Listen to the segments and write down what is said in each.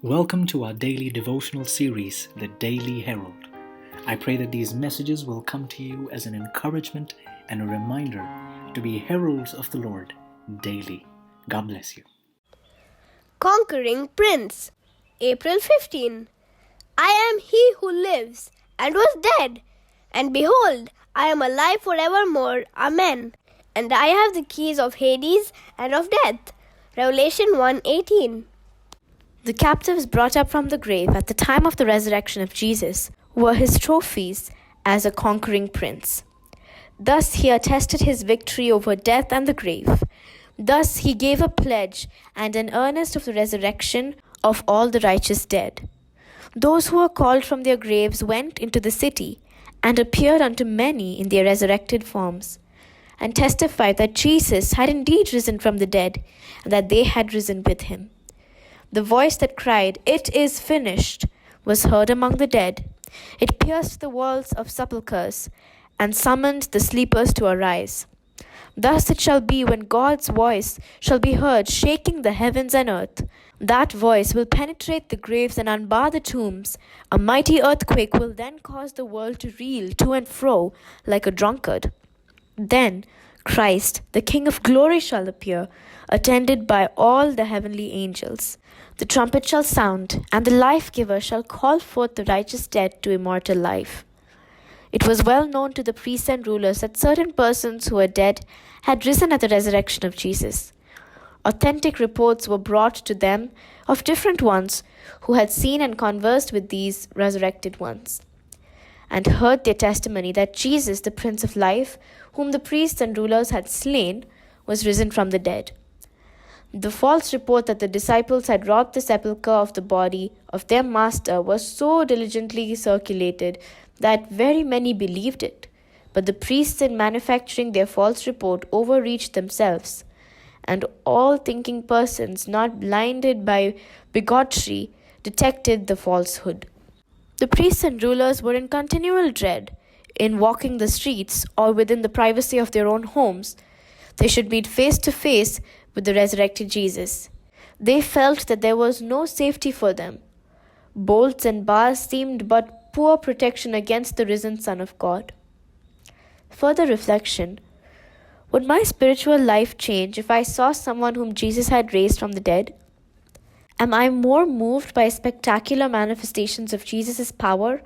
Welcome to our daily devotional series, The Daily Herald. I pray that these messages will come to you as an encouragement and a reminder to be heralds of the Lord daily. God bless you. Conquering Prince, April 15. I am he who lives and was dead, and behold, I am alive forevermore. Amen. And I have the keys of Hades and of death. Revelation 1:18. The captives brought up from the grave at the time of the resurrection of Jesus were his trophies as a conquering prince. Thus he attested his victory over death and the grave. Thus he gave a pledge and an earnest of the resurrection of all the righteous dead. Those who were called from their graves went into the city and appeared unto many in their resurrected forms, and testified that Jesus had indeed risen from the dead, and that they had risen with him. The voice that cried, "It is finished," was heard among the dead. It pierced the walls of sepulchres and summoned the sleepers to arise. Thus it shall be when God's voice shall be heard shaking the heavens and earth. That voice will penetrate the graves and unbar the tombs. A mighty earthquake will then cause the world to reel to and fro like a drunkard. Then Christ, the King of glory, shall appear, attended by all the heavenly angels. The trumpet shall sound, and the life-giver shall call forth the righteous dead to immortal life. It was well known to the priests and rulers that certain persons who were dead had risen at the resurrection of Jesus. Authentic reports were brought to them of different ones who had seen and conversed with these resurrected ones, and heard their testimony that Jesus, the Prince of Life, whom the priests and rulers had slain, was risen from the dead. The false report that the disciples had robbed the sepulchre of the body of their master was so diligently circulated that very many believed it. But the priests, in manufacturing their false report, overreached themselves, and all thinking persons, not blinded by bigotry, detected the falsehood. The priests and rulers were in continual dread, in walking the streets or within the privacy of their own homes. They should meet face to face with the resurrected Jesus. They felt that there was no safety for them. Bolts and bars seemed but poor protection against the risen Son of God. Further reflection: would my spiritual life change if I saw someone whom Jesus had raised from the dead? Am I more moved by spectacular manifestations of Jesus' power,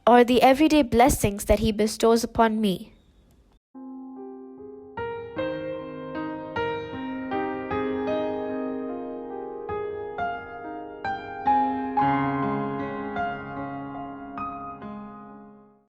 or the everyday blessings that he bestows upon me?